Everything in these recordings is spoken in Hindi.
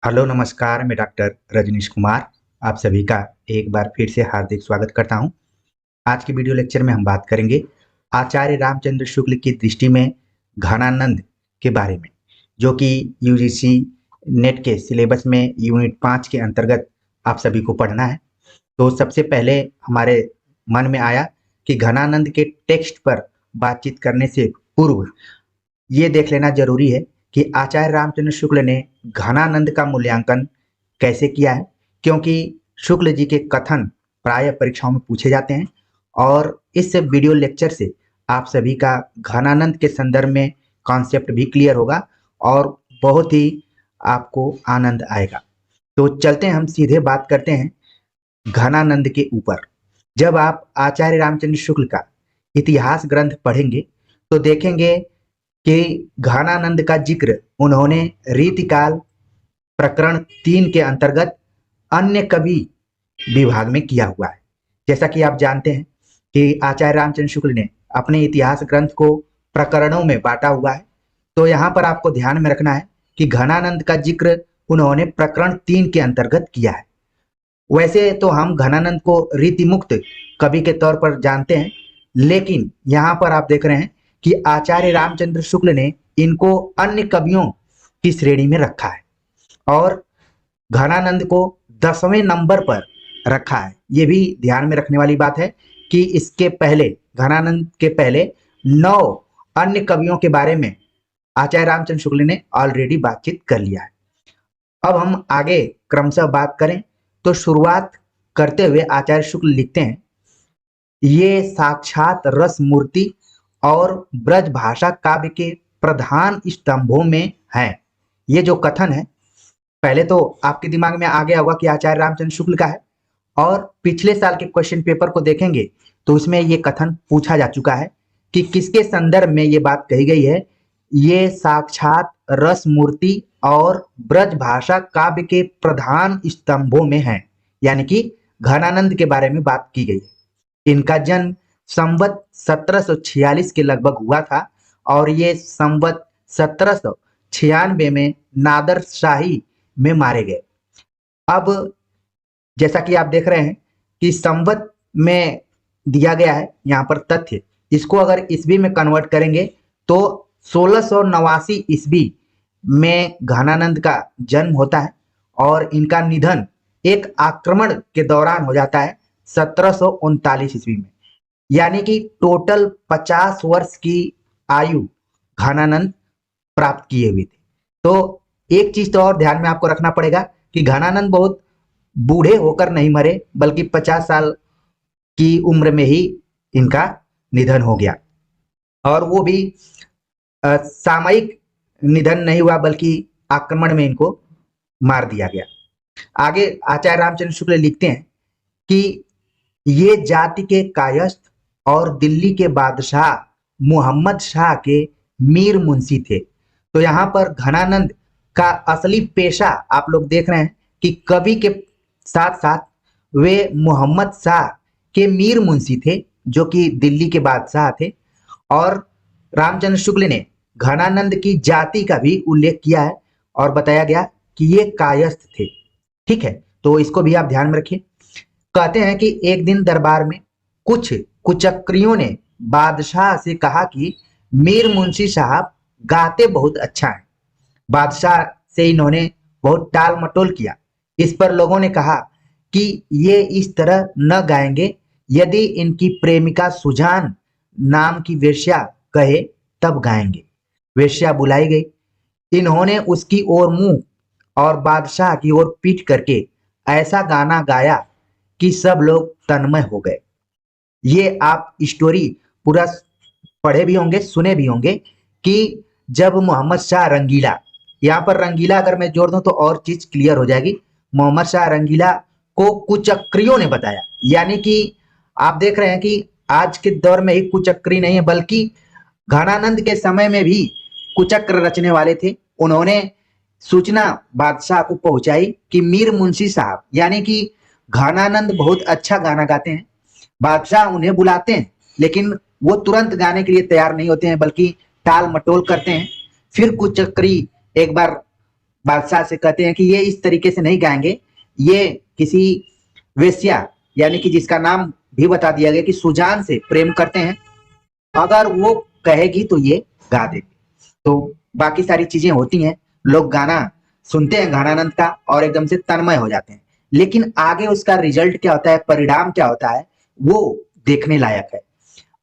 हेलो नमस्कार, मैं डॉक्टर रजनीश कुमार आप सभी का एक बार फिर से हार्दिक स्वागत करता हूं। आज के वीडियो लेक्चर में हम बात करेंगे आचार्य रामचंद्र शुक्ल की दृष्टि में घनानंद के बारे में, जो कि यूजीसी नेट के सिलेबस में यूनिट 5 के अंतर्गत आप सभी को पढ़ना है। तो सबसे पहले हमारे मन में आया कि घनानंद के टेक्स्ट पर बातचीत करने से पूर्व ये देख लेना जरूरी है कि आचार्य रामचंद्र शुक्ल ने घनानंद का मूल्यांकन कैसे किया है, क्योंकि शुक्ल जी के कथन प्राय परीक्षाओं में पूछे जाते हैं और इस वीडियो लेक्चर से आप सभी का घनानंद के संदर्भ में कॉन्सेप्ट भी क्लियर होगा और बहुत ही आपको आनंद आएगा। तो चलते हैं, हम सीधे बात करते हैं घनानंद के ऊपर। जब आप आचार्य रामचंद्र शुक्ल का इतिहास ग्रंथ पढ़ेंगे तो देखेंगे कि घनानंद का जिक्र उन्होंने रीतिकाल प्रकरण 3 के अंतर्गत अन्य कवि विभाग में किया हुआ है। जैसा कि आप जानते हैं कि आचार्य रामचंद्र शुक्ल ने अपने इतिहास ग्रंथ को प्रकरणों में बांटा हुआ है। तो यहाँ पर आपको ध्यान में रखना है कि घनानंद का जिक्र उन्होंने प्रकरण 3 के अंतर्गत किया है। वैसे तो हम घनानंद को रीति मुक्त कवि के तौर पर जानते हैं, लेकिन यहाँ पर आप देख रहे हैं कि आचार्य रामचंद्र शुक्ल ने इनको अन्य कवियों की श्रेणी में रखा है और घनानंद को 10वें नंबर पर रखा है। ये भी ध्यान में रखने वाली बात है कि इसके पहले, घनानंद के पहले 9 अन्य कवियों के बारे में आचार्य रामचंद्र शुक्ल ने ऑलरेडी बातचीत कर लिया है। अब हम आगे क्रमशः बात करें तो शुरुआत करते हुए आचार्य शुक्ल लिखते हैं, ये साक्षात रस मूर्ति और ब्रज भाषा काव्य के प्रधान स्तंभों में है। ये जो कथन है, पहले तो आपके दिमाग में आ गया होगा कि आचार्य रामचंद्र शुक्ल का है, और पिछले साल के क्वेश्चन पेपर को देखेंगे तो इसमें ये कथन पूछा जा चुका है कि किसके संदर्भ में ये बात कही गई है। ये साक्षात रस मूर्ति और ब्रज भाषा काव्य के प्रधान स्तंभों में है, यानी कि घनानंद के बारे में बात की गई है। इनका जन्म संवत 1746 के लगभग हुआ था और ये संवत 1796 में नादर शाही में मारे गए। अब जैसा कि आप देख रहे हैं कि संवत में दिया गया है यहाँ पर तथ्य, इसको अगर ईस्वी में कन्वर्ट करेंगे तो 1689 ईस्वी में घनानंद का जन्म होता है और इनका निधन एक आक्रमण के दौरान हो जाता है 1739 ईस्वी में। यानी कि टोटल 50 वर्ष की आयु घनानंद प्राप्त किए हुए थे। तो एक चीज तो और ध्यान में आपको रखना पड़ेगा कि घनानंद बहुत बूढ़े होकर नहीं मरे, बल्कि 50 साल की उम्र में ही इनका निधन हो गया, और वो भी सामयिक निधन नहीं हुआ बल्कि आक्रमण में इनको मार दिया गया। आगे आचार्य रामचंद्र शुक्ल लिखते हैं कि ये जाति के कायस्थ और दिल्ली के बादशाह मोहम्मद शाह के मीर मुंशी थे। तो यहाँ पर घनानंद का असली पेशा आप लोग देख रहे हैं कि कवि के साथ साथ वे मोहम्मद शाह के मीर मुंशी थे, जो कि दिल्ली के बादशाह थे। और रामचंद्र शुक्ल ने घनानंद की जाति का भी उल्लेख किया है और बताया गया कि ये कायस्थ थे। ठीक है, तो इसको भी आप ध्यान में रखिए। कहते हैं कि एक दिन दरबार में कुछ कुचक्रियों ने बादशाह से कहा कि मीर मुंशी साहब गाते बहुत अच्छा है। बादशाह से इन्होंने बहुत टाल मटोल किया। इस पर लोगों ने कहा कि ये इस तरह न गाएंगे, यदि इनकी प्रेमिका सुजान नाम की वेश्या कहे तब गाएंगे। वेश्या बुलाई गई, इन्होंने उसकी ओर मुंह और बादशाह की ओर पीट करके ऐसा गाना गाया कि सब लोग तन्मय हो गए। ये आप स्टोरी पूरा पढ़े भी होंगे, सुने भी होंगे कि जब मोहम्मद शाह रंगीला, यहाँ पर रंगीला अगर मैं जोड़ दूं तो और चीज क्लियर हो जाएगी। मोहम्मद शाह रंगीला को कुचक्रियों ने बताया, यानी कि आप देख रहे हैं कि आज के दौर में ही कुचक्री नहीं है, बल्कि घनानंद के समय में भी कुचक्र रचने वाले थे। उन्होंने सूचना बादशाह को पहुंचाई कि मीर मुंशी साहब, यानी कि घनानंद बहुत अच्छा गाना गाते हैं। बादशाह उन्हें बुलाते हैं, लेकिन वो तुरंत गाने के लिए तैयार नहीं होते हैं, बल्कि टाल मटोल करते हैं। फिर कुचक्री एक बार बादशाह से कहते हैं कि ये इस तरीके से नहीं गाएंगे, ये किसी वेश्या यानी कि जिसका नाम भी बता दिया गया कि सुजान से प्रेम करते हैं, अगर वो कहेगी तो ये गा देगी। तो बाकी सारी चीजें होती हैं, लोग गाना सुनते हैं घनानंद का और एकदम से तन्मय हो जाते हैं, लेकिन आगे उसका रिजल्ट क्या होता है, परिणाम क्या होता है, वो देखने लायक है।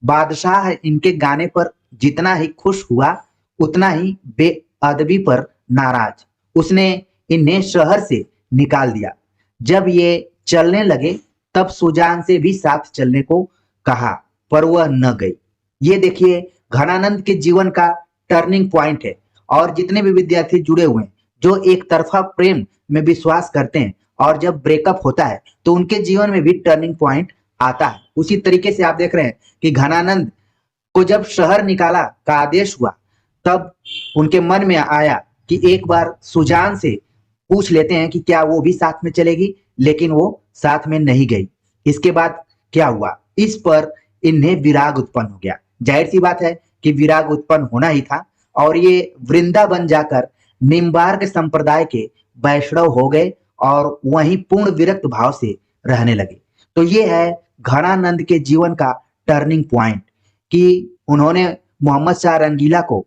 बादशाह इनके गाने पर जितना ही खुश हुआ उतना ही बेअदबी पर नाराज। उसने इन्हें शहर से निकाल दिया। जब ये चलने लगे तब सुजान से भी साथ चलने को कहा, पर वह न गई। ये देखिए घनानंद के जीवन का टर्निंग पॉइंट है। और जितने भी विद्यार्थी जुड़े हुए हैं जो एक तरफा प्रेम में विश्वास करते हैं और जब ब्रेकअप होता है तो उनके जीवन में भी टर्निंग पॉइंट आता है। उसी तरीके से आप देख रहे हैं कि घनानंद को जब शहर निकाला का आदेश हुआ तब उनके मन में आया कि एक बार सुजान से पूछ लेते हैं कि क्या वो भी साथ में चलेगी, लेकिन वो साथ में नहीं गई। इसके बाद क्या हुआ, इस पर इन्हें विराग उत्पन्न हो गया। जाहिर सी बात है कि विराग उत्पन्न होना ही था और ये वृंदावन जाकर निम्बार्क संप्रदाय के वैष्णव हो गए और वहीं पूर्ण विरक्त भाव से रहने लगे। तो ये है घनानंद के जीवन का टर्निंग पॉइंट कि उन्होंने मोहम्मद शाह रंगीला को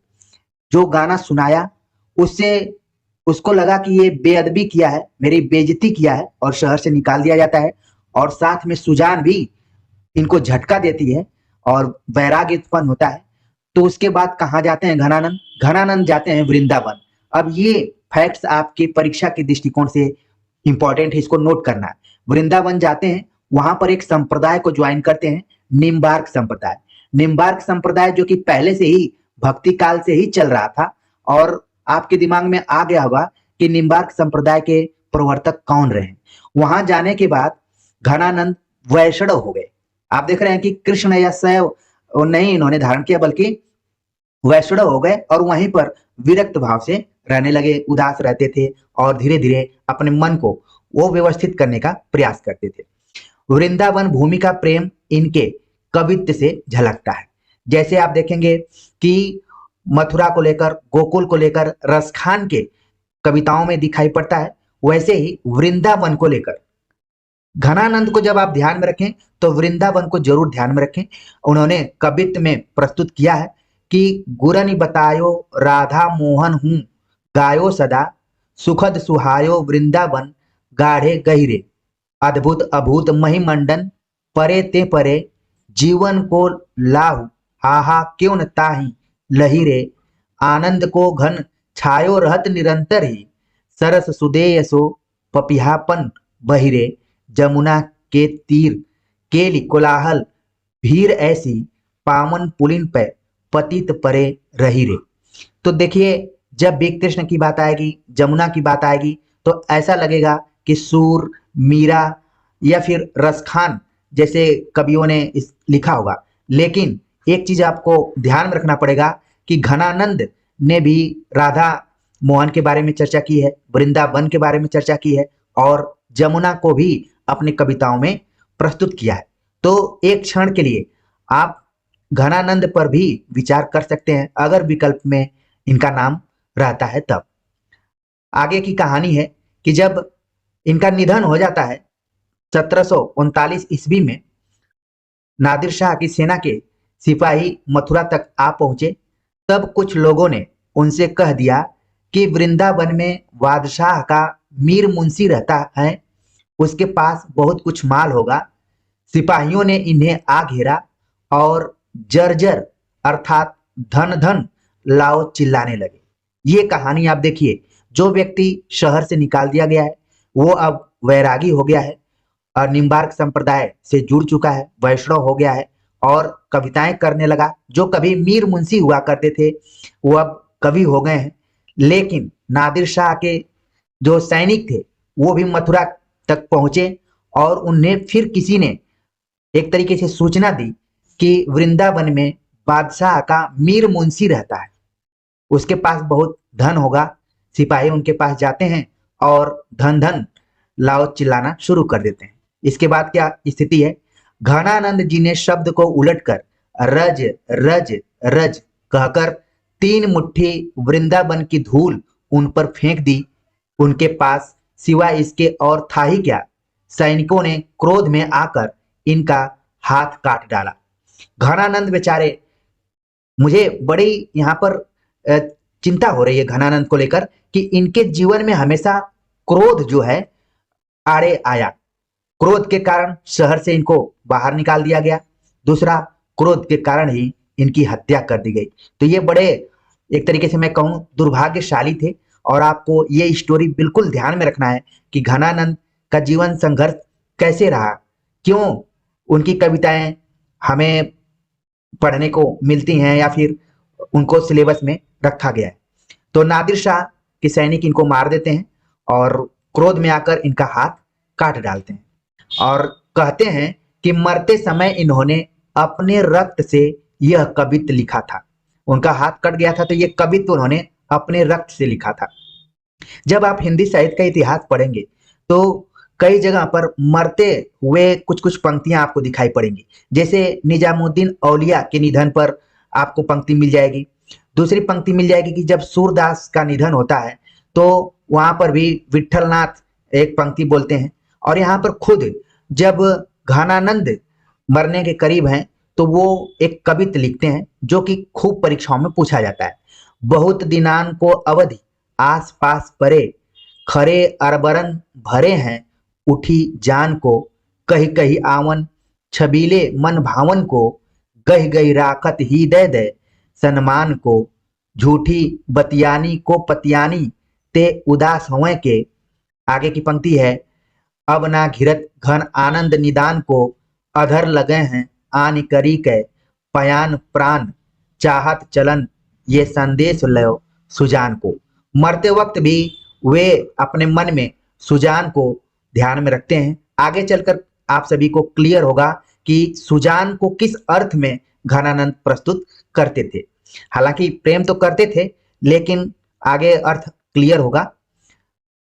जो गाना सुनाया उससे उसको लगा कि ये बेअदबी किया है, मेरी बेइज्जती किया है और शहर से निकाल दिया जाता है। और साथ में सुजान भी इनको झटका देती है और वैराग्य उत्पन्न होता है। तो उसके बाद कहाँ जाते हैं घनानंद, घनानंद जाते हैं वृंदावन। अब ये फैक्ट्स आपके परीक्षा के दृष्टिकोण से इंपॉर्टेंट है, इसको नोट करना है। वृंदावन जाते हैं, वहां पर एक संप्रदाय को ज्वाइन करते हैं, निम्बार्क संप्रदाय। निम्बार्क संप्रदाय जो कि पहले से ही भक्ति काल से ही चल रहा था। और आपके दिमाग में आ गया होगा कि निम्बार्क संप्रदाय के प्रवर्तक कौन रहे। वहां जाने के बाद घनानंद वैष्णव हो गए। आप देख रहे हैं कि कृष्ण या शैव नहीं इन्होंने धारण किया, बल्कि वैष्णव हो गए और वहीं पर विरक्त भाव से रहने लगे, उदास रहते थे और धीरे धीरे अपने मन को वो व्यवस्थित करने का प्रयास करते थे। वृंदावन भूमि का प्रेम इनके कवित्व से झलकता है। जैसे आप देखेंगे कि मथुरा को लेकर, गोकुल को लेकर रसखान के कविताओं में दिखाई पड़ता है, वैसे ही वृंदावन को लेकर घनानंद को जब आप ध्यान में रखें तो वृंदावन को जरूर ध्यान में रखें। उन्होंने कवित्व में प्रस्तुत किया है कि गुरनि बतायो राधा मोहन हूं, गायो सदा सुखद सुहायो वृंदावन, गाढ़े गहिरे अद्भुत अभूत महिमंडन, परे ते परे जीवन को लाहु, हाहा क्यों न ताही लहिरे, आनंद को घन छायो रहत निरंतर ही, सरस सुदेयसो पपिहापन बहिरे, जमुना के तीर केली कोलाहल भीड़ ऐसी, पावन पुलिन पे पतित परे रही रे। तो देखिए जब भी कृष्ण की बात आएगी, जमुना की बात आएगी, तो ऐसा लगेगा कि सूर, मीरा या फिर रसखान जैसे कवियों ने लिखा होगा। लेकिन एक चीज आपको ध्यान में रखना पड़ेगा कि घनानंद ने भी राधा मोहन के बारे में चर्चा की है, वृंदावन के बारे में चर्चा की है और जमुना को भी अपनी कविताओं में प्रस्तुत किया है। तो एक क्षण के लिए आप घनानंद पर भी विचार कर सकते हैं अगर विकल्प में इनका नाम रहता है तब। आगे की कहानी है कि जब इनका निधन हो जाता है 1739 ईस्वी में, नादिर शाह की सेना के सिपाही मथुरा तक आ पहुंचे। तब कुछ लोगों ने उनसे कह दिया कि वृंदावन में बादशाह का मीर मुंशी रहता है, उसके पास बहुत कुछ माल होगा। सिपाहियों ने इन्हें आ घेरा और जर्जर अर्थात धन धन लाओ चिल्लाने लगे। ये कहानी आप देखिए, जो व्यक्ति शहर से निकाल दिया गया है वो अब वैरागी हो गया है और निम्बार्क संप्रदाय से जुड़ चुका है, वैष्णव हो गया है और कविताएं करने लगा। जो कभी मीर मुंशी हुआ करते थे वो अब कवि हो गए हैं। लेकिन नादिर शाह के जो सैनिक थे वो भी मथुरा तक पहुंचे और उन्हें फिर किसी ने एक तरीके से सूचना दी कि वृंदावन में बादशाह का मीर मुंशी रहता है, उसके पास बहुत धन होगा। सिपाही उनके पास जाते हैं और धन धन लाओ चिल्लाना शुरू कर देते हैं। इसके बाद क्या स्थिति है, घनानंद जी ने शब्द को उलटकर रज रज रज कहकर 3 मुट्ठी वृंदावन की धूल उन पर फेंक दी। उनके पास सिवाय इसके और था ही क्या। सैनिकों ने क्रोध में आकर इनका हाथ काट डाला। घनानंद बेचारे, मुझे बड़ी यहाँ पर अ, चिंता हो रही है घनानंद को लेकर कि इनके जीवन में हमेशा क्रोध जो है आड़े आया। क्रोध के कारण शहर से इनको बाहर निकाल दिया गया। दूसरा, क्रोध के कारण ही इनकी हत्या कर दी गई। तो ये बड़े, एक तरीके से मैं कहूं, दुर्भाग्यशाली थे। और आपको ये स्टोरी बिल्कुल ध्यान में रखना है कि घनानंद का जीवन संघर्ष कैसे रहा, क्यों उनकी कविताएं हमें पढ़ने को मिलती हैं या फिर उनको सिलेबस में रखा गया है। तो नादिर शाह के सैनिक इनको मार देते हैं और क्रोध में आकर इनका हाथ काट डालते हैं और कहते हैं कि मरते समय इन्होंने अपने रक्त से यह कवित्त लिखा था। उनका हाथ कट गया था तो ये कवित्त उन्होंने अपने रक्त से लिखा था। जब आप हिंदी साहित्य का इतिहास पढ़ेंगे तो कई जगह पर मरते हुए कुछ कुछ पंक्तियां आपको दिखाई पड़ेंगी। जैसे निजामुद्दीन औलिया के निधन पर आपको पंक्ति मिल जाएगी। दूसरी पंक्ति मिल जाएगी कि जब सूरदास का निधन होता है तो वहां पर भी विट्ठलनाथ एक पंक्ति बोलते हैं। और यहाँ पर खुद जब घनानंद मरने के करीब हैं तो वो एक कवित्त लिखते हैं जो कि खूब परीक्षाओं में पूछा जाता है। बहुत दिनान को अवधि आस पास परे, खरे अरबरन भरे हैं उठी जान को, कही कही आवन छबीले मन भावन को, गही गही राखत ही दे दे सन्मान को, झूठी बतियानी को पतियानी ते उदास हुए के। आगे की पंक्ति है, अब ना घिरत घन आनंद निदान को, अधर लगे हैं आन करी के, पयान प्राण चाहत चलन ये संदेश लो सुजान को। मरते वक्त भी वे अपने मन में सुजान को ध्यान में रखते हैं। आगे चलकर आप सभी को क्लियर होगा कि सुजान को किस अर्थ में घनानंद प्रस्तुत करते थे। हालांकि प्रेम तो करते थे लेकिन आगे अर्थ क्लियर होगा।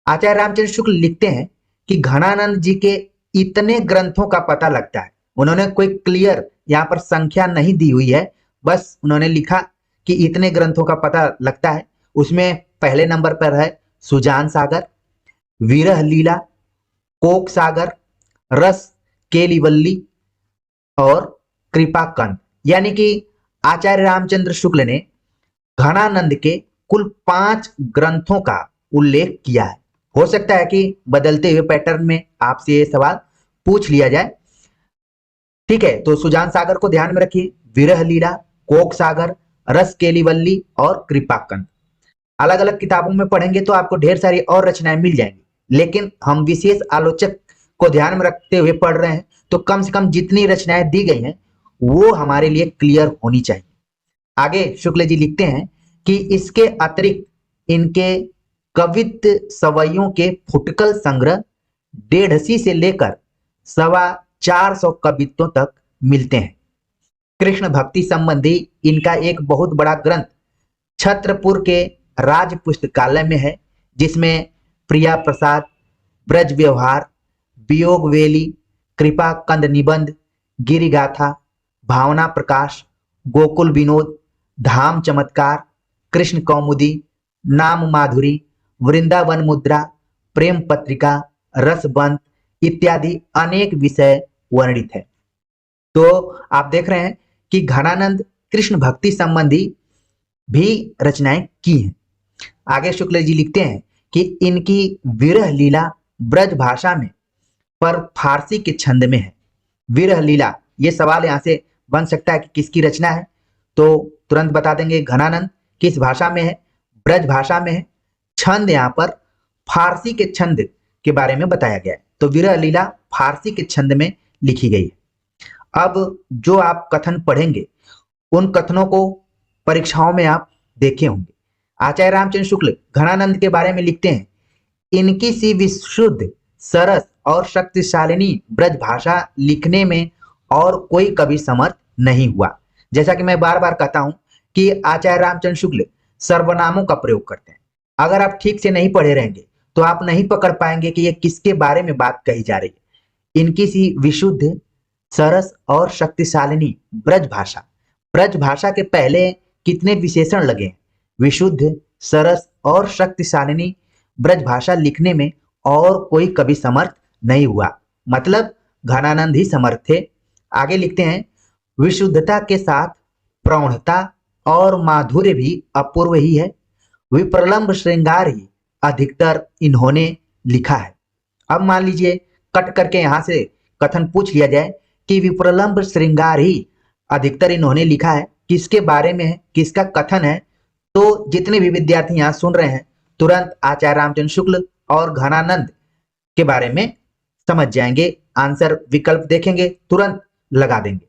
आचार्य रामचंद्र शुक्ल लिखते हैं कि घनानंद जी के इतने ग्रंथों का पता लगता है। उन्होंने कोई क्लियर यहाँ पर संख्या नहीं दी हुई है, बस उन्होंने लिखा कि इतने ग्रंथों का पता लगता है। उसमें पहले नंबर पर है सुजान सागर, विरह लीला, कोक सागर, रस केलीवल्ली और कृपा कंद। यानी कि आचार्य रामचंद्र शुक्ल ने घनानंद के कुल 5 ग्रंथों का उल्लेख किया है। हो सकता है कि बदलते हुए पैटर्न में आपसे ये सवाल पूछ लिया जाए। ठीक है, तो सुजान सागर को ध्यान में रखिए, विरह लीला, कोक सागर, रस केलीवल्ली और कृपा कंद। अलग अलग किताबों में पढ़ेंगे तो आपको ढेर सारी और रचनाएं मिल जाएंगी, लेकिन हम विशेष आलोचक को ध्यान में रखते हुए पढ़ रहे हैं तो कम से कम जितनी रचनाएं दी गई हैं वो हमारे लिए क्लियर होनी चाहिए। आगे शुक्ल जी लिखते हैं कि इसके अतिरिक्त इनके कवित्त सवैयों के फुटकल संग्रह 150 से लेकर 450 कवित्तों तक मिलते हैं। कृष्ण भक्ति संबंधी इनका एक बहुत बड़ा ग्रंथ छत्रपुर के राज पुस्तकालय में है, जिसमें प्रिया प्रसाद, ब्रज व्यवहार, वियोग वेली, कृपा कंद निबंध, गिरि गाथा, भावना प्रकाश, गोकुल विनोद, धाम चमत्कार, कृष्ण कौमुदी, नाम माधुरी, वृंदावन मुद्रा, प्रेम पत्रिका, रसबंध इत्यादि अनेक विषय वर्णित है। तो आप देख रहे हैं कि घनानंद कृष्ण भक्ति संबंधी भी रचनाएं की हैं। आगे शुक्ल जी लिखते हैं कि इनकी विरह लीला ब्रज भाषा में पर फारसी के छंद में है। विरह लीला, ये सवाल यहां से बन सकता है कि किसकी रचना है, तो तुरंत बता देंगे घनानंद। किस भाषा में है? ब्रज भाषा में है। छंद यहाँ पर फारसी के छंद के बारे में बताया गया है, तो विरह लीला फारसी के छंद में लिखी गई है। अब जो आप कथन पढ़ेंगे उन कथनों को परीक्षाओं में आप देखे होंगे। आचार्य रामचंद्र शुक्ल घनानंद के बारे में लिखते हैं, इनकी सी विशुद्ध, सरस और शक्तिशालिनी ब्रज भाषा लिखने में और कोई कभी समर्थ नहीं हुआ। जैसा कि मैं बार बार कहता हूं कि आचार्य रामचंद्र शुक्ल सर्वनामों का प्रयोग करते हैं। अगर आप ठीक से नहीं पढ़े रहेंगे तो आप नहीं पकड़ पाएंगे कि ये किसके बारे में बात कही जा रही है। इनकी सी विशुद्ध, सरस और शक्तिशालिनी ब्रज भाषा। ब्रज भाषा के पहले कितने विशेषण लगे, विशुद्ध, सरस और शक्तिशालिनी। ब्रजभाषा लिखने में और कोई कवि समर्थ नहीं हुआ, मतलब घनानंद ही समर्थ थे। आगे लिखते हैं, विशुद्धता के साथ प्रौढ़ता और माधुर्य भी अपूर्व ही है। विप्रलंब श्रृंगार ही अधिकतर इन्होंने लिखा है। अब मान लीजिए कट करके यहां से कथन पूछ लिया जाए कि विप्रलंब श्रृंगार ही अधिकतर इन्होंने लिखा है, किसके बारे में है, किसका कथन है, तो जितने भी विद्यार्थी यहाँ सुन रहे हैं तुरंत आचार्य रामचंद्र शुक्ल और घनानंद के बारे में समझ जाएंगे। आंसर विकल्प देखेंगे तुरंत लगा देंगे।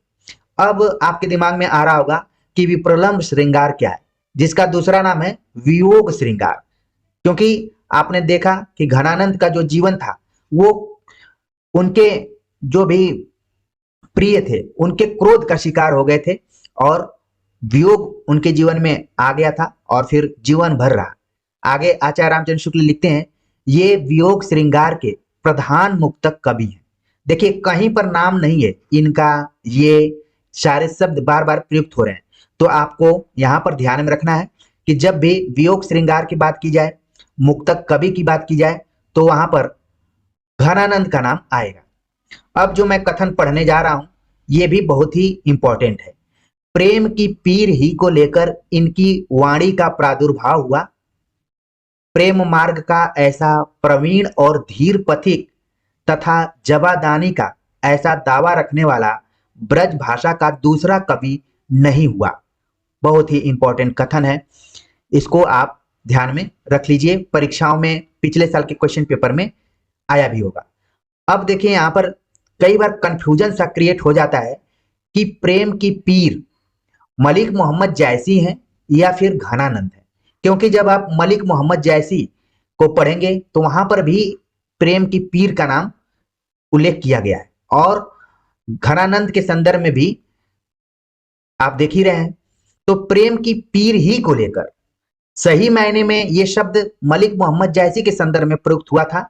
अब आपके दिमाग में आ रहा होगा कि विप्रलंब श्रृंगार क्या है, जिसका दूसरा नाम है वियोग श्रृंगार, क्योंकि आपने देखा कि घनानंद का जो जीवन था वो उनके जो भी प्रिय थे उनके क्रोध का शिकार हो गए थे और वियोग उनके जीवन में आ गया था और फिर जीवन भर रहा। आगे आचार्य रामचंद्र शुक्ल लिखते हैं, ये वियोग श्रृंगार के प्रधान मुक्तक कवि हैं। देखिए कहीं पर नाम नहीं है इनका, ये सारे शब्द बार बार प्रयुक्त हो रहे हैं, तो आपको यहाँ पर ध्यान में रखना है कि जब भी वियोग श्रृंगार की बात की जाए, मुक्तक कवि की बात की जाए, तो वहां पर घनानंद का नाम आएगा। अब जो मैं कथन पढ़ने जा रहा हूं ये भी बहुत ही इंपॉर्टेंट है। प्रेम की पीर ही को लेकर इनकी वाणी का प्रादुर्भाव हुआ। प्रेम मार्ग का ऐसा प्रवीण और धीर पथिक तथा जवादानी का ऐसा दावा रखने वाला ब्रज भाषा का दूसरा कवि नहीं हुआ। बहुत ही इंपॉर्टेंट कथन है, इसको आप ध्यान में रख लीजिए, परीक्षाओं में पिछले साल के क्वेश्चन पेपर में आया भी होगा। अब देखिए यहाँ पर कई बार कंफ्यूजन सा क्रिएट हो जाता है कि प्रेम की पीर मलिक मोहम्मद जैसी हैं या फिर घनानंद है, क्योंकि जब आप मलिक मोहम्मद जैसी को पढ़ेंगे तो वहां पर भी प्रेम की पीर का नाम उल्लेख किया गया है और घनानंद के संदर्भ में भी आप देख ही रहे हैं। तो प्रेम की पीर ही को लेकर सही मायने में ये शब्द मलिक मोहम्मद जैसी के संदर्भ में प्रयुक्त हुआ था।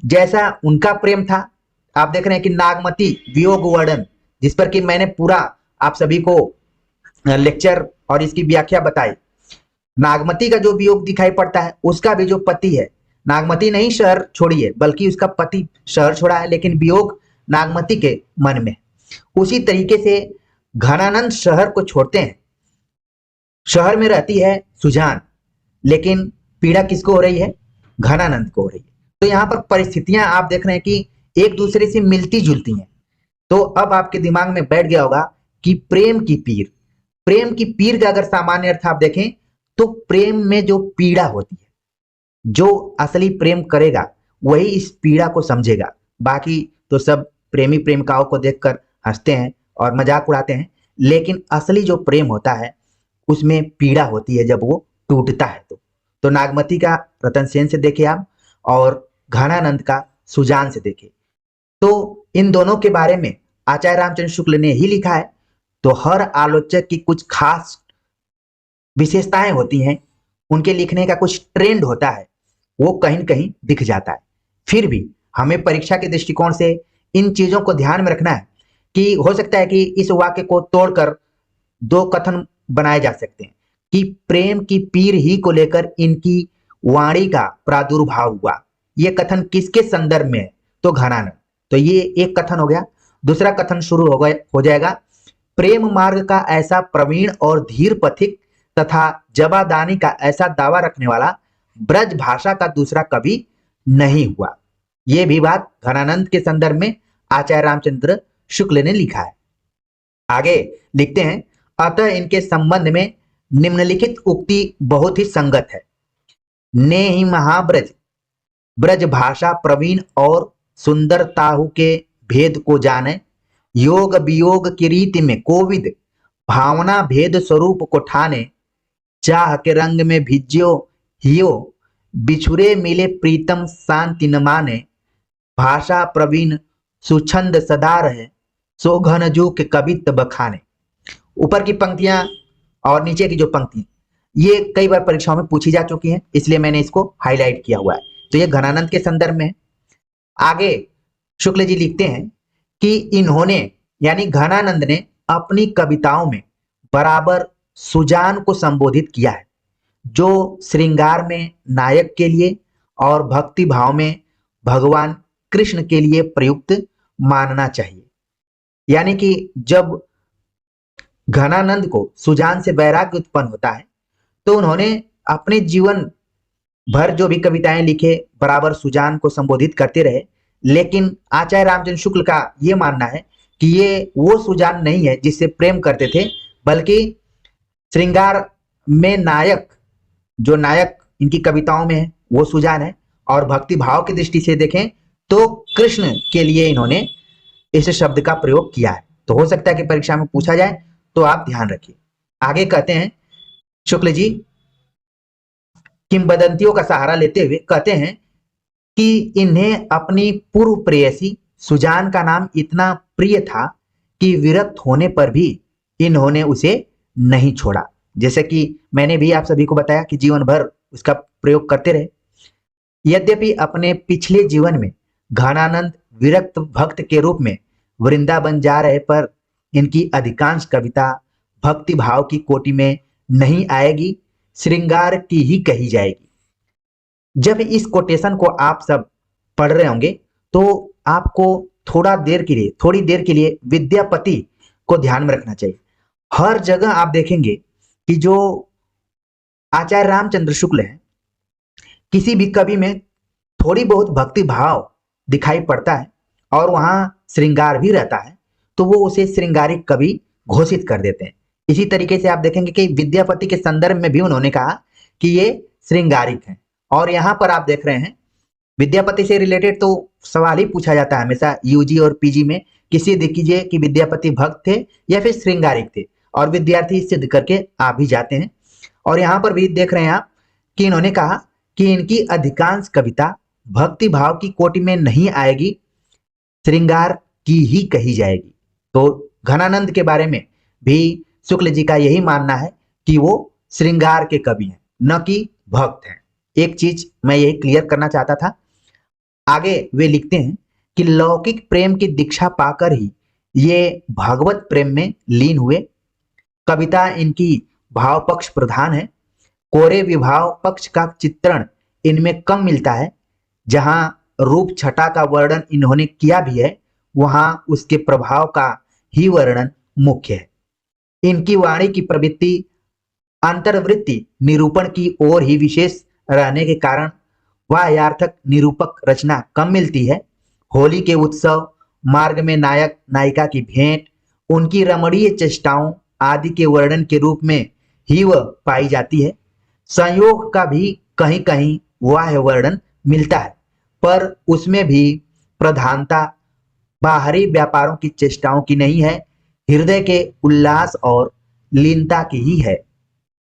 जैसा उनका प्रेम था, आप देख रहे हैं कि नागमती वियोग वर्णन, जिस पर कि मैंने पूरा आप सभी को लेक्चर और इसकी व्याख्या बताई। नागमती का जो वियोग दिखाई पड़ता है उसका भी जो पति है, नागमती नहीं शहर छोड़ी है बल्कि उसका पति शहर छोड़ा है, लेकिन वियोग नागमती के मन में। उसी तरीके से घनानंद शहर को छोड़ते हैं, शहर में रहती है सुजान, लेकिन पीड़ा किसको हो रही है, घनानंद को हो रही है। तो यहाँ पर परिस्थितियां आप देख रहे हैं कि एक दूसरे से मिलती जुलती हैं। तो अब आपके दिमाग में बैठ गया होगा कि प्रेम की पीर, प्रेम की पीर का अगर सामान्य अर्थ आप देखें तो प्रेम में जो पीड़ा होती है, जो असली प्रेम करेगा वही इस पीड़ा को समझेगा। बाकी तो सब प्रेमी प्रेमिकाओं को देखकर हंसते हैं और मजाक उड़ाते हैं, लेकिन असली जो प्रेम होता है उसमें पीड़ा होती है जब वो टूटता है। तो नागमती का रतन सेन से देखे आप और घनानंद का सुजान से देखे, तो इन दोनों के बारे में आचार्य रामचंद्र शुक्ल ने ही लिखा है। तो हर आलोचक की कुछ खास विशेषताएं होती हैं, उनके लिखने का कुछ ट्रेंड होता है, वो कहीं न कहीं दिख जाता है। फिर भी हमें परीक्षा के दृष्टिकोण से इन चीजों को ध्यान में रखना है कि हो सकता है कि इस वाक्य को तोड़कर दो कथन बनाए जा सकते हैं कि प्रेम की पीर ही को लेकर इनकी वाणी का प्रादुर्भाव हुआ। ये कथन किसके संदर्भ में है, तो घनानंद। तो ये एक कथन हो गया। दूसरा कथन शुरू हो जाएगा, प्रेम मार्ग का ऐसा प्रवीण और धीर पथिक तथा जवादानी का ऐसा दावा रखने वाला ब्रज भाषा का दूसरा कवि नहीं हुआ। ये भी बात घनानंद के संदर्भ में आचार्य रामचंद्र शुक्ल ने लिखा है। आगे लिखते हैं, अतः इनके संबंध में निम्नलिखित उक्ति बहुत ही संगत है। ने ही महाब्रज ब्रज भाषा प्रवीण और सुंदर ताहु के भेद को जाने, योग वियोग की रीति में कोविद भावना भेद स्वरूप को ठाने, चाह के रंग में भिज्यो हियो बिछुरे मिले प्रीतम शांति न माने, भाषा प्रवीण सुछंद सदा रहे सो घन जू के कवित्व बखाने। ऊपर की पंक्तियां और नीचे की जो पंक्ति ये कई बार परीक्षाओं में पूछी जा चुकी हैं, इसलिए मैंने इसको हाईलाइट किया हुआ है। तो ये घनानंद के संदर्भ में है। आगे शुक्ल जी लिखते हैं कि इन्होंने यानी घनानंद ने अपनी कविताओं में बराबर सुजान को संबोधित किया है, जो श्रृंगार में नायक के लिए और भक्ति भाव में भगवान कृष्ण के लिए प्रयुक्त मानना चाहिए। यानी कि जब घनानंद को सुजान से वैराग्य उत्पन्न होता है तो उन्होंने अपने जीवन भर जो भी कविताएं लिखे बराबर सुजान को संबोधित करते रहे, लेकिन आचार्य रामचंद्र शुक्ल का ये मानना है कि ये वो सुजान नहीं है जिससे प्रेम करते थे, बल्कि श्रृंगार में नायक, जो नायक इनकी कविताओं में है वो सुजान है। और भक्ति भाव की दृष्टि से देखें तो कृष्ण के लिए इन्होंने इस शब्द का प्रयोग किया है। तो हो सकता है कि परीक्षा में पूछा जाए, तो आप ध्यान रखिए। आगे कहते हैं शुक्ल जी, किंवदंतियों का सहारा लेते हुए कहते हैं कि इन्हें अपनी पूर्व प्रेयसी सुजान का नाम इतना प्रिय था कि विरक्त होने पर भी इन्होंने उसे नहीं छोड़ा। जैसे कि मैंने भी आप सभी को बताया कि जीवन भर उसका प्रयोग करते रहे। यद्यपि अपने पिछले जीवन में घनानंद विरक्त भक्त के रूप में वृंदावन जा रहे, पर इनकी अधिकांश कविता भक्ति भाव की कोटि में नहीं आएगी, श्रृंगार की ही कही जाएगी। जब इस कोटेशन को आप सब पढ़ रहे होंगे तो आपको थोड़ी देर के लिए विद्यापति को ध्यान में रखना चाहिए। हर जगह आप देखेंगे कि जो आचार्य रामचंद्र शुक्ल है, किसी भी कवि में थोड़ी बहुत भक्ति भाव दिखाई पड़ता है और वहां श्रृंगार भी रहता है, तो वो उसे श्रृंगारिक कवि घोषित कर देते हैं। इसी तरीके से आप देखेंगे कि विद्यापति के संदर्भ में भी उन्होंने कहा कि ये श्रृंगारिक है। और यहाँ पर आप देख रहे हैं विद्यापति से रिलेटेड तो सवाल ही पूछा जाता है हमेशा यूजी और पीजी में, किसी देख कीजिए कि विद्यापति भक्त थे या फिर श्रृंगारिक थे, और विद्यार्थी सिद्ध करके आ भी जाते हैं। और यहाँ पर भी देख रहे हैं आप कि इन्होंने कहा कि इनकी अधिकांश कविता भक्ति भाव की कोटि में नहीं आएगी, श्रृंगार की ही कही जाएगी। तो घनानंद के बारे में भी शुक्ल जी का यही मानना है कि वो श्रृंगार के कवि हैं, न कि भक्त हैं। एक चीज मैं यही क्लियर करना चाहता था। आगे वे लिखते हैं कि लौकिक प्रेम की दीक्षा पाकर ही ये भगवत प्रेम में लीन हुए। कविता इनकी भाव पक्ष प्रधान है, कोरे विभाव पक्ष का चित्रण इनमें कम मिलता है। जहां रूप छटा का वर्णन इन्होंने किया भी है, वहां उसके प्रभाव का ही वर्णन मुख्य है। इनकी वाणी की प्रवृत्ति अंतर्वृत्ति निरूपण की ओर ही विशेष रहने के कारण वाह्यार्थक निरूपक रचना कम मिलती है। होली के उत्सव, मार्ग में नायक नायिका की भेंट, उनकी रमणीय चेष्टाओं आदि के वर्णन के रूप में ही वह पाई जाती है। संयोग का भी कहीं कहीं वाह्य वर्णन मिलता है, पर उसमें भी प्रधानता बाहरी व्यापारों की चेष्टाओं की नहीं है, हृदय के उल्लास और लीनता की ही है।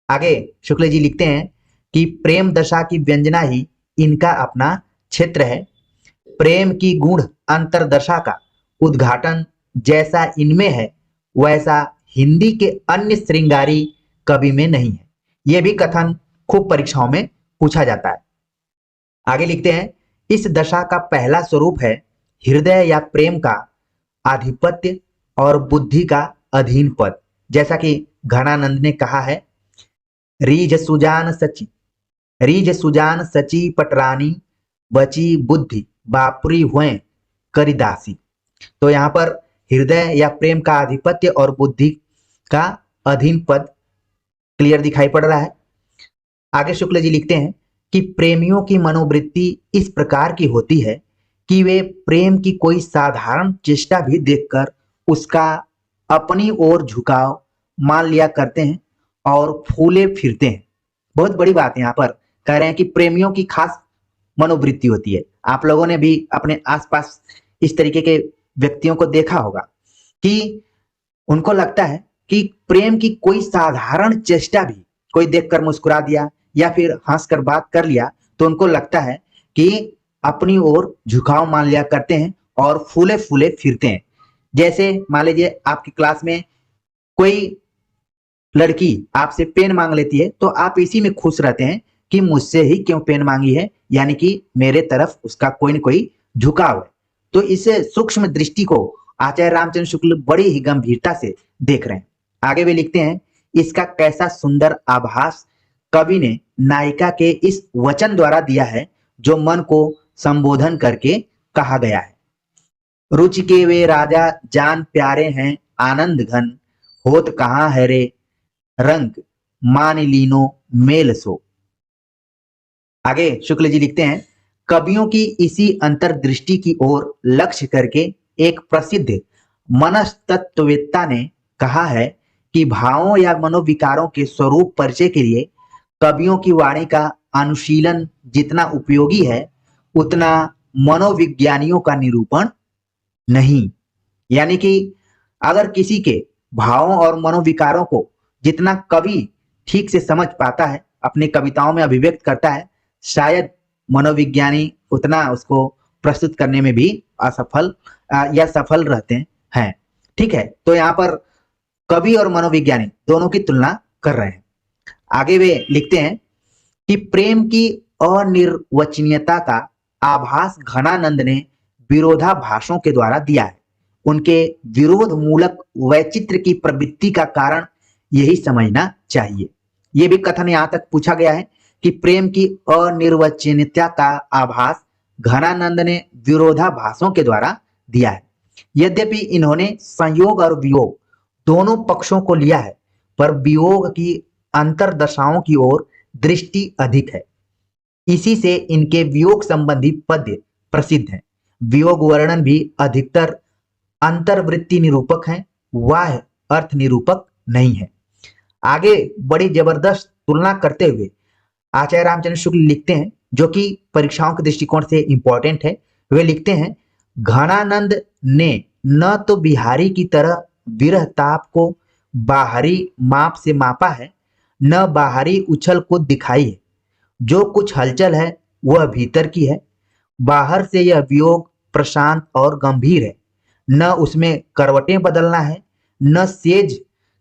आगे शुक्ल जी लिखते हैं कि प्रेम दशा की व्यंजना ही इनका अपना क्षेत्र है। प्रेम की गूढ़ अंतरदशा का उद्घाटन जैसा इनमें है, वैसा हिंदी के अन्य श्रृंगारी कवि में नहीं है। यह भी कथन खूब परीक्षाओं में पूछा जाता है। आगे लिखते हैं, इस दशा का पहला स्वरूप है हृदय या प्रेम का आधिपत्य और बुद्धि का अधीन पद। जैसा कि घनानंद ने कहा है, रीझ सुजान सची पटरानी, बची बुद्धि बापुरी हुए करिदासी। तो यहाँ पर हृदय या प्रेम का आधिपत्य और बुद्धि का अधीन पद क्लियर दिखाई पड़ रहा है। आगे शुक्ल जी लिखते हैं कि प्रेमियों की मनोवृत्ति इस प्रकार की होती है कि वे प्रेम की कोई साधारण चेष्टा भी देखकर उसका अपनी ओर झुकाव मान लिया करते हैं और फूले फिरते हैं। बहुत बड़ी बात यहाँ पर कह रहे हैं कि प्रेमियों की खास मनोवृत्ति होती है। आप लोगों ने भी अपने आसपास इस तरीके के व्यक्तियों को देखा होगा कि उनको लगता है कि प्रेम की कोई साधारण चेष्टा भी कोई देखकर मुस्कुरा दिया या फिर हंसकर बात कर लिया तो उनको लगता है कि अपनी ओर झुकाव मान लिया करते हैं और फूले फूले फिरते हैं। जैसे मान लीजिए आपकी क्लास में कोई लड़की आपसे पेन मांग लेती है तो आप इसी में खुश रहते हैं कि मुझसे ही क्यों पेन मांगी है, यानी कि मेरे तरफ उसका कोई न कोई झुकाव है। तो इस सूक्ष्म दृष्टि को आचार्य रामचंद्र शुक्ल बड़ी ही गंभीरता से देख रहे हैं। आगे वे लिखते हैं, इसका कैसा सुंदर आभास कवि ने नायिका के इस वचन द्वारा दिया है, जो मन को संबोधन करके कहा गया है। रुचि के वे राजा जान प्यारे हैं आनंद घन, होत कहाँ है रे रंग मान लीनो मेल सो। आगे शुक्ल जी लिखते हैं, कवियों की इसी अंतर्दृष्टि की ओर लक्ष्य करके एक प्रसिद्ध मनस्तत्ववेत्ता ने कहा है कि भावों या मनोविकारों के स्वरूप परिचय के लिए कवियों की वाणी का अनुशीलन जितना उपयोगी है उतना मनोविज्ञानियों का निरूपण नहीं। यानी कि अगर किसी के भावों और मनोविकारों को जितना कवि ठीक से समझ पाता है, अपनी कविताओं में अभिव्यक्त करता है, शायद मनोविज्ञानी उतना उसको प्रस्तुत करने में भी असफल या सफल रहते हैं। ठीक है, तो यहाँ पर कवि और मनोविज्ञानी दोनों की तुलना कर रहे हैं। आगे वे लिखते हैं कि प्रेम की अनिर्वचनीयता का आभास घनानंद ने विरोधाभासों के द्वारा दिया है। उनके विरोध मूलक वैचित्र की प्रवृत्ति का कारण यही समझना चाहिए। यह भी कथन यहां तक पूछा गया है कि प्रेम की अनिर्वचनीयता का आभास घनानंद ने विरोधाभासों के द्वारा दिया है। यद्यपि इन्होंने संयोग और वियोग दोनों पक्षों को लिया है, पर वियोग की अंतरदशाओं की ओर दृष्टि अधिक है। इसी से इनके वियोग संबंधी पद्य प्रसिद्ध हैं। वियोग वर्णन भी अधिकतर अंतर्वृत्ति निरूपक है, वह अर्थ निरूपक नहीं है। आगे बड़ी जबरदस्त तुलना करते हुए आचार्य रामचंद्र शुक्ल लिखते हैं, जो कि परीक्षाओं के दृष्टिकोण से इंपॉर्टेंट है। वे लिखते हैं, घनानंद ने न तो बिहारी की तरह विरह ताप को बाहरी माप से मापा है, न बाहरी उछल को दिखाई है। जो कुछ हलचल है वह भीतर की है। बाहर से यह वियोग प्रशांत और गंभीर है, न उसमें करवटें बदलना है, न सेज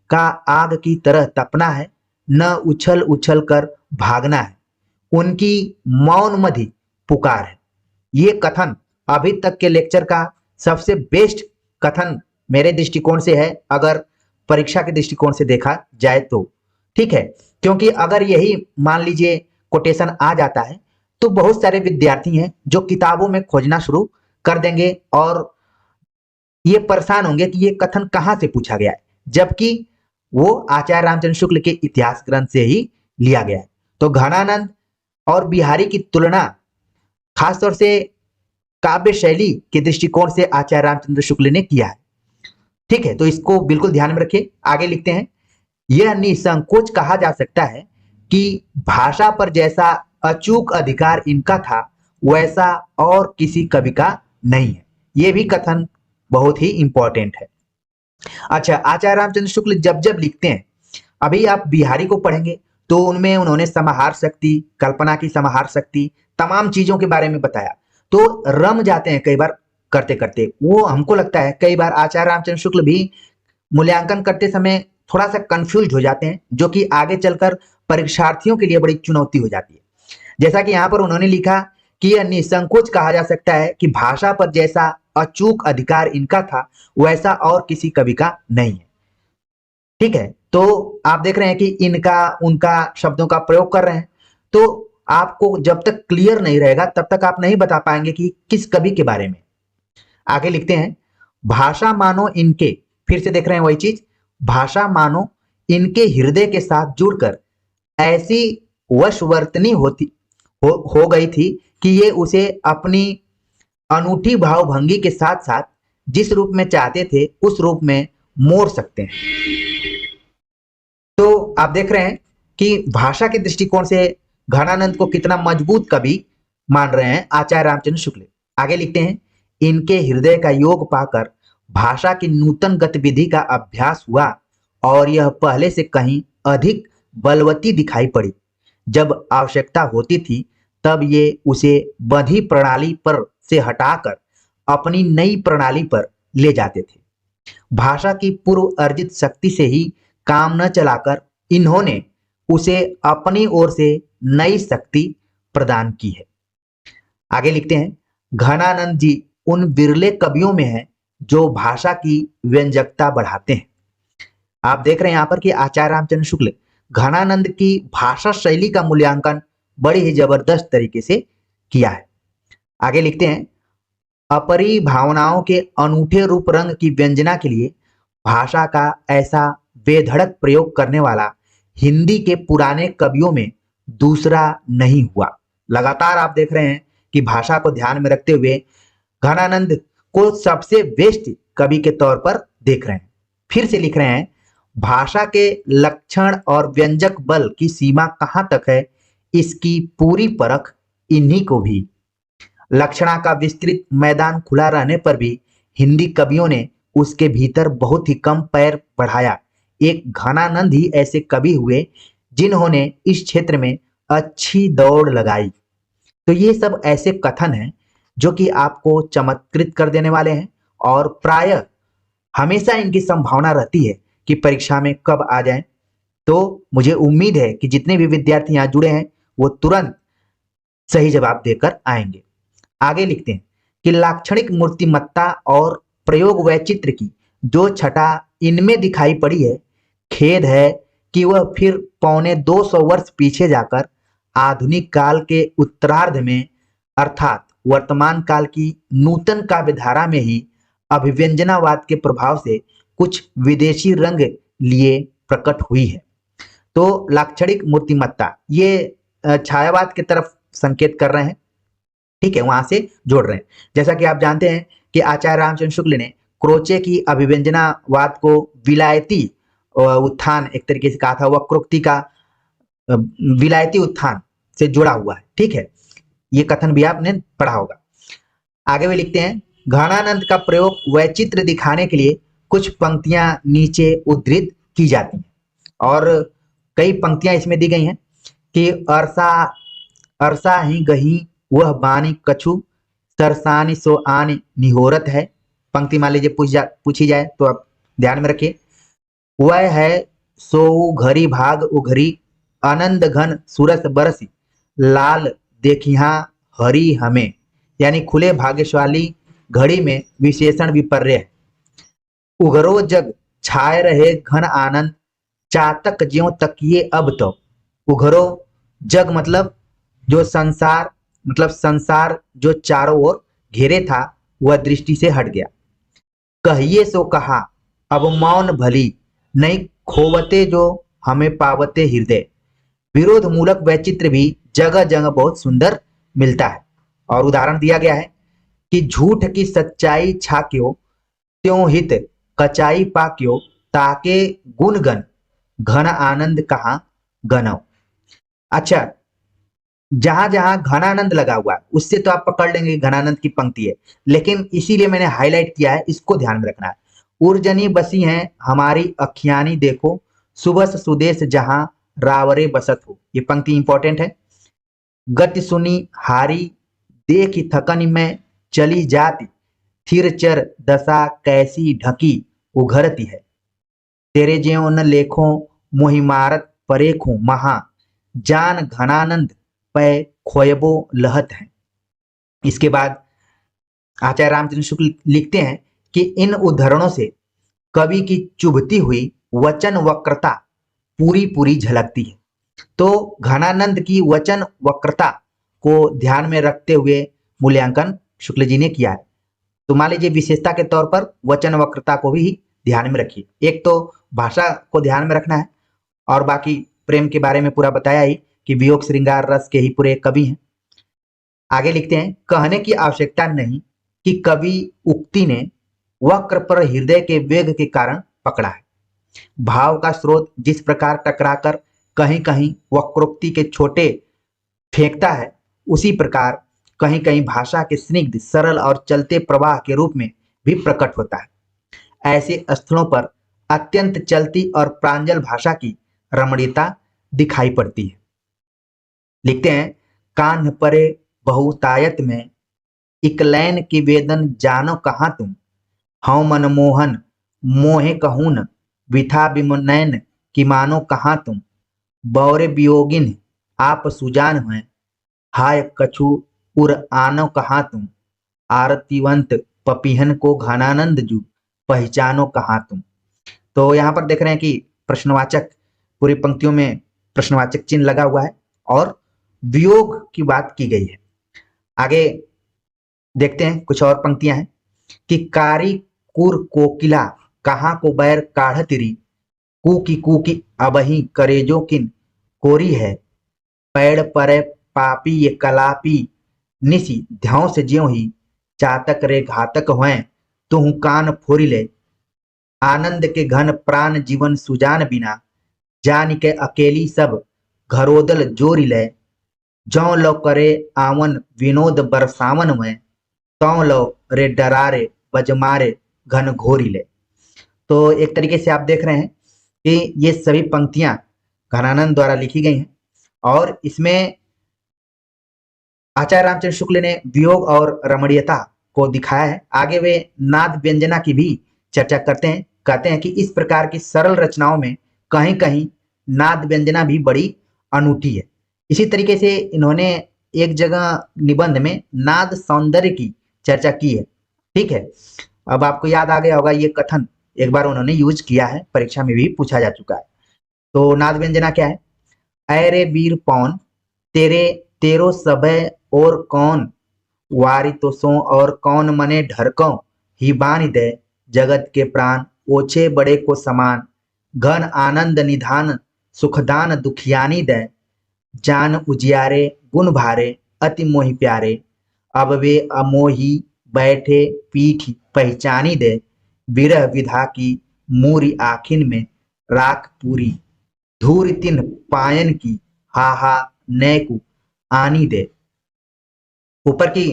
का आग की तरह तपना है, न उछल उछल कर भागना है। उनकी मौन मधि पुकार है। ये कथन अभी तक के लेक्चर का सबसे बेस्ट कथन मेरे दृष्टिकोण से है, अगर परीक्षा के दृष्टिकोण से देखा जाए तो। ठीक है, क्योंकि अगर यही मान लीजिए कोटेशन आ जाता है तो बहुत सारे विद्यार्थी हैं जो किताबों में खोजना शुरू कर देंगे और ये परेशान होंगे कि ये कथन कहाँ से पूछा गया है, जबकि वो आचार्य रामचंद्र शुक्ल के इतिहास ग्रंथ से ही लिया गया है। तो घनानंद और बिहारी की तुलना खासतौर से काव्य शैली के दृष्टिकोण से आचार्य रामचंद्र शुक्ल ने किया है। ठीक है, तो इसको बिल्कुल ध्यान में रखिए। आगे लिखते हैं, यह निसंकोच कहा जा सकता है कि भाषा पर जैसा अचूक अधिकार इनका था वैसा और किसी कवि का नहीं है। यह भी कथन बहुत ही इंपॉर्टेंट है। अच्छा, आचार्य रामचंद्र शुक्ल जब जब लिखते हैं, अभी आप बिहारी को पढ़ेंगे तो उनमें उन्होंने समाहार शक्ति, कल्पना की समाहार शक्ति, तमाम चीजों के बारे में बताया। तो रम जाते हैं कई बार करते करते। वो हमको लगता है कई बार आचार्य रामचंद्र शुक्ल भी मूल्यांकन करते समय थोड़ा सा कंफ्यूज हो जाते हैं, जो कि आगे चलकर परीक्षार्थियों के लिए बड़ी चुनौती हो जाती है। जैसा कि यहाँ पर उन्होंने लिखा कि यह निसंकोच कहा जा सकता है कि भाषा पर जैसा अचूक अधिकार इनका था वैसा और किसी कवि का नहीं है। ठीक है, तो आप देख रहे हैं कि इनका उनका शब्दों का प्रयोग कर रहे हैं। तो आपको जब तक क्लियर नहीं रहेगा तब तक आप नहीं बता पाएंगे कि किस कवि के बारे में। आगे लिखते हैं, भाषा मानो इनके, फिर से देख रहे हैं वही चीज, भाषा मानो इनके हृदय के साथ जुड़कर ऐसी वशवर्तनी हो गई थी कि ये उसे अपनी अनूठी भावभंगी के साथ साथ जिस रूप में चाहते थे उस रूप में मोड़ सकते हैं। तो आप देख रहे हैं कि भाषा के दृष्टिकोण से घनानंद को कितना मजबूत कवि मान रहे हैं आचार्य रामचंद्र शुक्ल। आगे लिखते हैं, इनके हृदय का योग पाकर भाषा की नूतन गतिविधि का अभ्यास हुआ और यह पहले से कहीं अधिक बलवती दिखाई पड़ी। जब आवश्यकता होती थी तब ये उसे बंधी प्रणाली पर से हटाकर अपनी नई प्रणाली पर ले जाते थे। भाषा की पूर्व अर्जित शक्ति से ही काम न चलाकर इन्होंने उसे अपनी ओर से नई शक्ति प्रदान की है। आगे लिखते हैं, घनानंद जी उन बिरले कवियों में हैं जो भाषा की व्यंजकता बढ़ाते हैं। आप देख रहे हैं यहाँ पर कि आचार्य रामचंद्र शुक्ल घनानंद की भाषा शैली का मूल्यांकन बड़ी ही जबरदस्त तरीके से किया है। आगे लिखते हैं, अपरी भावनाओं के अनूठे रूप रंग की व्यंजना के लिए भाषा का ऐसा बेधड़क प्रयोग करने वाला हिंदी के पुराने कवियों में दूसरा नहीं हुआ। लगातार आप देख रहे हैं कि भाषा को ध्यान में रखते हुए घनानंद को सबसे बेस्ट कवि के तौर पर देख रहे हैं। फिर से लिख रहे हैं, भाषा के लक्षण और व्यंजक बल की सीमा कहां तक है, इसकी पूरी परख इन्हीं को भी। लक्षणा का विस्तृत मैदान खुला रहने पर भी हिंदी कवियों ने उसके भीतर बहुत ही कम पैर बढ़ाया। एक घनानंद ही ऐसे कवि हुए जिन्होंने इस क्षेत्र में अच्छी दौड़ लगाई। तो ये सब ऐसे कथन हैं जो कि आपको चमत्कृत कर देने वाले हैं और प्रायः हमेशा इनकी संभावना रहती है कि परीक्षा में कब आ जाएं। तो मुझे उम्मीद है कि जितने भी विद्यार्थी यहाँ जुड़े हैं वो तुरंत सही जवाब देकर आएंगे। आगे लिखते हैं कि लाक्षणिक मूर्तिमत्ता और प्रयोग वैचित्र की जो छटा इनमें दिखाई पड़ी है, खेद है कि वह फिर पौने 200 वर्ष पीछे जाकर आधुनिक काल के उत्तरार्ध में अर्थात वर्तमान काल की नूतन काव्यधारा में ही अभिव्यंजनावाद के प्रभाव से कुछ विदेशी रंग लिए प्रकट हुई है। तो लाक्षणिक मूर्तिमत्ता ये छायावाद की तरफ संकेत कर रहे हैं, ठीक है, वहां से जोड़ रहे हैं। जैसा कि आप जानते हैं कि आचार्य रामचंद्र शुक्ल ने क्रोचे की अभिव्यंजनावाद को विलायती उत्थान एक तरीके से कहा था, वक्रोक्ति का विलायती उत्थान से जुड़ा हुआ है, ठीक है, ये कथन भी आपने पढ़ा होगा। आगे भी लिखते हैं, घनानंद का प्रयोग वैचित्र दिखाने के लिए कुछ पंक्तियां नीचे उद्धृत की जाती हैं और कई पंक्तियां इसमें दी गई हैं कि अरसा अरसा ही गही वह बानी कछु सरसानी सो आनी निहोरत है। पंक्ति मान लीजिए पूछी जाए तो आप ध्यान में रखिए, वह है सो घरी भाग उघरी आनंद घन सुरस बरसी लाल देखिया हरी हमें, यानी खुले भाग्यशाली घड़ी में विशेषण विपर्य है। उघरो जग छाए रहे घन आनंद चातक ज्यों तकिए अब तो। उघरो जग मतलब जो संसार, मतलब संसार जो चारों ओर घेरे था वह दृष्टि से हट गया। कहिए सो कहा अब मौन भली नहीं खोवते जो हमें पावते हृदय। विरोध मूलक वैचित्र भी जगह जगह बहुत सुंदर मिलता है और उदाहरण दिया गया है कि झूठ की सच्चाई छाक्यो त्यों हित कचाई पाक्यो ताके गुणगन घन आनंद कहाँ गनव। अच्छा, जहां जहां घनानंद लगा हुआ है उससे तो आप पकड़ लेंगे घनानंद की पंक्ति है, लेकिन इसीलिए मैंने हाईलाइट किया है, इसको ध्यान में रखना है। उर्जनी बसी हैं हमारी अखियानी देखो सुबह सुदेश जहां रावरे बसत हो, ये पंक्ति इंपॉर्टेंट है। गति सुनी हारी देखी थकन में चली जाती थिर चर दशा कैसी ढकी उघरती है। तेरे ज्यों न लेखों मोहि मारत परेखों महा जान घनानंद पै खोयबो लहत है। इसके बाद आचार्य रामचंद्र शुक्ल लिखते हैं कि इन उद्धरणों से कवि की चुभती हुई वचन वक्रता पूरी पूरी झलकती है। तो घनानंद की वचन वक्रता को ध्यान में रखते हुए मूल्यांकन शुक्ल जी ने किया है। तो मान लीजिए विशेषता के तौर पर वचन वक्रता को भी ध्यान में रखिए। एक तो भाषा को ध्यान में रखना है और बाकी प्रेम के बारे में पूरा बताया ही कि वियोग श्रृंगार रस के ही पूरे कवि हैं। आगे लिखते हैं, कहने की आवश्यकता नहीं कि कवि उक्ति ने वक्र पर हृदय के वेग के कारण पकड़ा है। भाव का स्रोत जिस प्रकार टकराकर कहीं कहीं वक्रोक्ति के छोटे फेंकता है, उसी प्रकार कहीं कहीं भाषा के स्निग्ध सरल और चलते प्रवाह के रूप में भी प्रकट होता है। ऐसे स्थलों पर अत्यंत चलती और प्रांजल भाषा की रमणीयता दिखाई पड़ती है। लिखते हैं, कान्ह परे बहुतायत में इकलैन की वेदन जानो कहाँ तुम हौ मनमोहन मोहे कहून विथा विमनैन की मानो कहाँ तुम बौरे वियोगिन आप सुजान हैं हाय कछु उर आनो कहाँ तुम आरतीवंत पपीहन को घनानंद जू पहचानो कहाँ तुम। तो यहाँ पर देख रहे हैं कि प्रश्नवाचक पूरी पंक्तियों में प्रश्नवाचक चिन्ह लगा हुआ है और वियोग की बात की गई है। आगे देखते हैं कुछ और पंक्तियां हैं कि कारी कुर कोकिला कहाँ को बैर काढ़ तिरी कू की अबही करेजो किन कोरी है पैड़ परे पापी ये कलापी निसी ध्यों से ज्यों ही चातक रे घातक हुए तुहु कान फोरी ले आनंद के घन प्राण जीवन सुजान बिना जान के अकेली सब घरोदल जोरी ले जौ लो करे आवन विनोद बरसावन में तौ लो रे डरारे बजमारे घन घोरी ले। तो एक तरीके से आप देख रहे हैं कि ये सभी पंक्तियां घनानंद द्वारा लिखी गई हैं और इसमें आचार्य रामचंद्र शुक्ल ने वियोग और रमणीयता को दिखाया है। आगे वे नाद व्यंजना की भी चर्चा करते हैं, कहते हैं कि इस प्रकार की सरल रचनाओं में कहीं कहीं नाद व्यंजना भी बड़ी अनूठी है। इसी तरीके से इन्होंने एक जगह निबंध में नाद सौंदर्य की चर्चा की है। ठीक है, अब आपको याद आ गया होगा, ये कथन एक बार उन्होंने यूज किया है, परीक्षा में भी पूछा जा चुका है। तो नाद व्यंजना क्या है? अरे वीर पौन तेरे तेरो सबे और कौन वारी तो सो और कौन मने ढरको ही बानी दे जगत के प्राण ओछे बड़े को समान घन आनंद निधान सुखदान दुखियानी दे जान उजियारे गुण भारे अति मोहि प्यारे अब वे अमोही बैठे पीठ पहचानी दे विरह विधा की मूरी आखिन में राख पूरी धूर तिन पायन की हाहा नैकु आनी दे। ऊपर की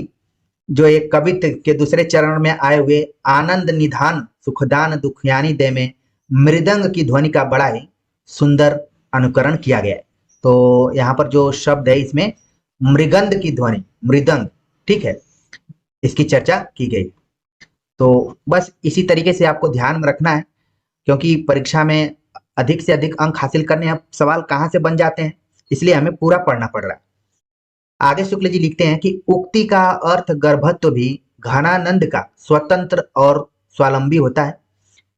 जो एक कवित्व के दूसरे चरण में आए हुए आनंद निधान सुखदान दुखयानी दे में मृदंग की ध्वनि का बड़ा ही सुंदर अनुकरण किया गया है। तो यहाँ पर जो शब्द है इसमें मृगंध की ध्वनि, मृदंग, ठीक है, इसकी चर्चा की गई। तो बस इसी तरीके से आपको ध्यान में रखना है, क्योंकि परीक्षा में अधिक से अधिक अंक हासिल करने हैं। सवाल कहाँ से बन जाते हैं, इसलिए हमें पूरा पढ़ना पड़ रहा है। आगे शुक्ल जी लिखते हैं कि उक्ति का अर्थ गर्भत्व भी घनानंद का स्वतंत्र और स्वावलंबी होता है।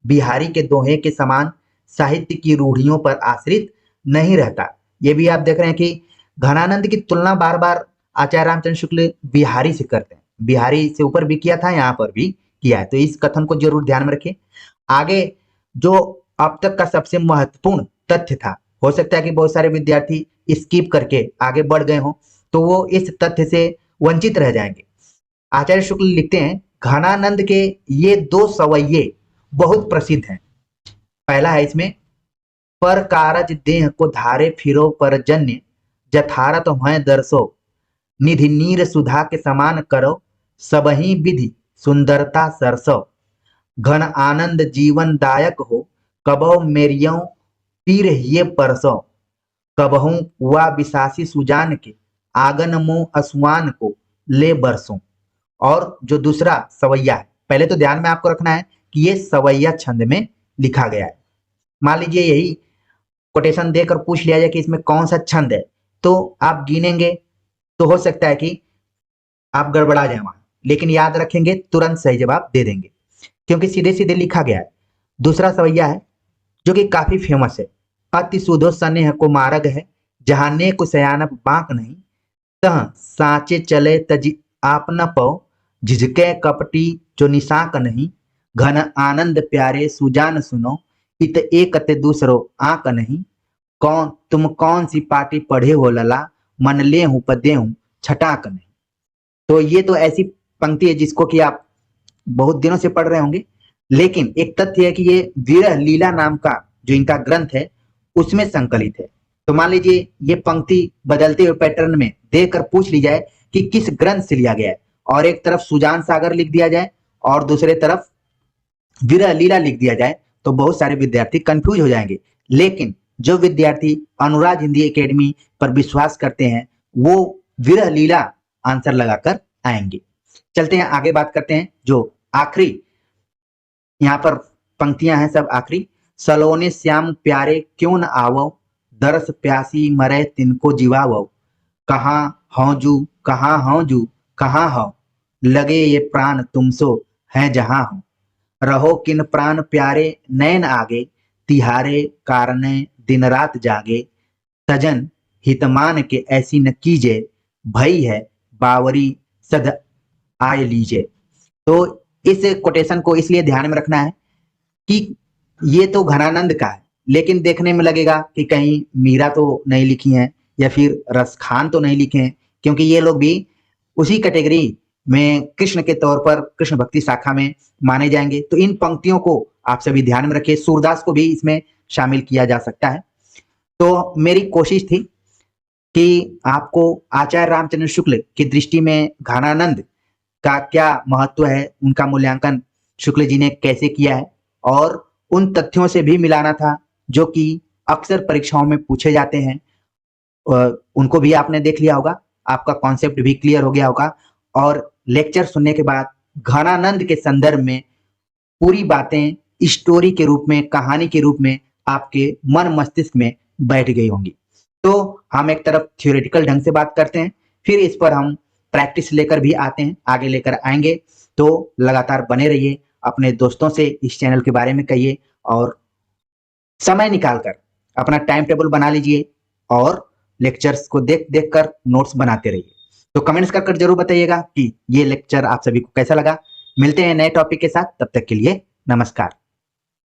बिहारी के दोहे के समान साहित्य की रूढ़ियों पर आश्रित नहीं रहता। ये भी आप देख रहे हैं कि घनानंद की तुलना बार बार आचार्य रामचंद्र शुक्ल बिहारी से करते हैं। बिहारी से ऊपर भी किया था, यहाँ पर भी किया है। तो इस कथन को जरूर ध्यान में रखें। आगे जो अब तक का सबसे महत्वपूर्ण तथ्य था, हो सकता है कि बहुत सारे विद्यार्थी स्किप करके आगे बढ़ गए हों, तो वो इस तथ्य से वंचित रह जाएंगे। आचार्य शुक्ल लिखते हैं घनानंद के ये दो सवैये बहुत प्रसिद्ध हैं। पहला है इसमें पर कारज देह को धारे फिरो पर जन्य जथारत है दर्शो निधि नीर सुधा के समान करो सबही विधि सुंदरता सरसो घन आनंद जीवन दायक हो कबो मेरियो पीर ये परसो कबहू हुआ विशासी सुजान के आगन मुंह असुआन को ले बरसों। और जो दूसरा सवैया है, पहले तो ध्यान में आपको रखना है कि ये सवैया छंद में लिखा गया है। मान लीजिए यही कोटेशन देकर पूछ लिया जाए कि इसमें कौन सा छंद है, तो आप गिनेंगे तो हो सकता है कि आप गड़बड़ा जाए वहां, लेकिन याद रखेंगे तुरंत सही जवाब दे देंगे, क्योंकि सीधे सीधे लिखा गया है। दूसरा सवैया है जो कि काफी फेमस है। अति सुधो स्नेह को मार्ग है जहाने को सयानप बांक नहीं तह साचे चले तज आप न पो झिझके कपटी जो निशाक नहीं घन आनंद प्यारे सुजान सुनो इत एक ते दूसरो आंक नहीं कौन तुम कौन सी पार्टी पढ़े हो लला मन ले हूं पदे हूं छटाक नहीं। तो ये तो ऐसी पंक्ति है जिसको कि आप बहुत दिनों से पढ़ रहे होंगे, लेकिन एक तथ्य है कि ये विरह लीला नाम का जो इनका ग्रंथ है उसमें संकलित है। तो मान लीजिए ये पंक्ति बदलते हुए पैटर्न में देकर पूछ ली जाए कि किस ग्रंथ से लिया गया है, और एक तरफ सुजान सागर लिख दिया जाए और दूसरे तरफ विरह लीला लिख दिया जाए, तो बहुत सारे विद्यार्थी कंफ्यूज हो जाएंगे। लेकिन जो विद्यार्थी अनुराग हिंदी एकेडमी पर विश्वास करते हैं वो विरह लीला आंसर लगाकर आएंगे। चलते हैं आगे, बात करते हैं जो आखिरी यहाँ पर पंक्तियां हैं, सब आखिरी। सलोने श्याम प्यारे क्यों न आवो दरस प्यासी मरे तिनको जीवावो कहाँ हौजू कहाँ हौजू कहाँ हो लगे ये प्राण तुमसो है जहां हो रहो किन प्राण प्यारे नैन आगे तिहारे कारणे दिन रात जागे सजन हितमान के ऐसी न कीजे भई है बावरी सद आय लीजे। तो इस कोटेशन को इसलिए ध्यान में रखना है कि ये तो घनानंद का है, लेकिन देखने में लगेगा कि कहीं मीरा तो नहीं लिखी है या फिर रसखान तो नहीं लिखे हैं, क्योंकि ये लोग भी उसी कैटेगरी में कृष्ण के तौर पर कृष्ण भक्ति शाखा में माने जाएंगे। तो इन पंक्तियों को आप सभी ध्यान में रखिए, सूरदास को भी इसमें शामिल किया जा सकता है। तो मेरी कोशिश थी कि आपको आचार्य रामचंद्र शुक्ल की दृष्टि में घनानंद का क्या महत्व है, उनका मूल्यांकन शुक्ल जी ने कैसे किया है, और उन तथ्यों से भी मिलाना था जो कि अक्सर परीक्षाओं में पूछे जाते हैं। उनको भी आपने देख लिया होगा, आपका कॉन्सेप्ट भी क्लियर हो गया होगा, और लेक्चर सुनने के बाद घनानंद के संदर्भ में पूरी बातें स्टोरी के रूप में, कहानी के रूप में आपके मन मस्तिष्क में बैठ गई होंगी। तो हम एक तरफ थियोरेटिकल ढंग से बात करते हैं, फिर इस पर हम प्रैक्टिस लेकर भी आते हैं, आगे लेकर आएंगे। तो लगातार बने रहिए, अपने दोस्तों से इस चैनल के बारे में कहिए, और समय निकालकर अपना टाइम टेबल बना लीजिए और लेक्चर्स को देख देख कर नोट्स बनाते रहिए। तो कमेंट्स कर जरूर बताइएगा कि ये लेक्चर आप सभी को कैसा लगा। मिलते हैं नए टॉपिक के साथ, तब तक के लिए नमस्कार।